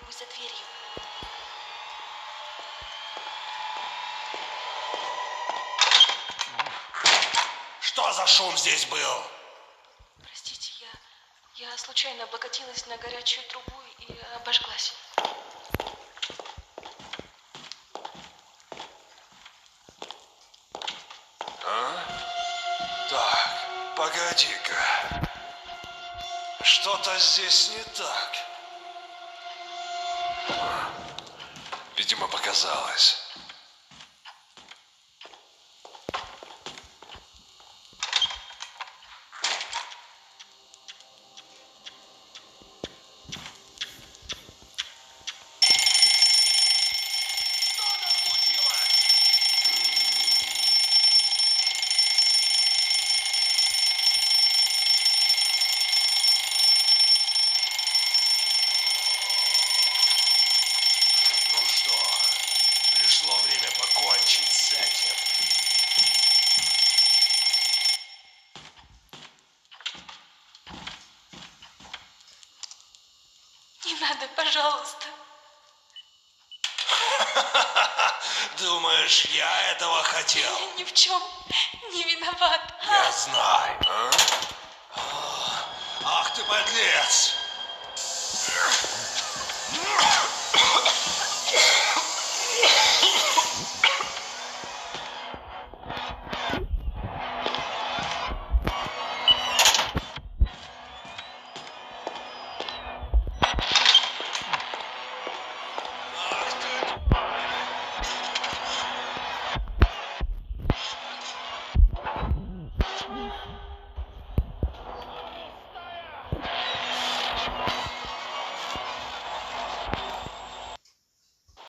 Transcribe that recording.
ворую за дверью. Что за шум здесь был? Простите, я случайно облокотилась на горячую трубу и обожглась. Так, погоди-ка. Что-то здесь не так. Видимо, показалось. Ну что, пришло время покончить с этим. Не надо, пожалуйста. Думаешь, я этого хотел? Я ни в чем не виноват. Я знаю. Ах ты подлец!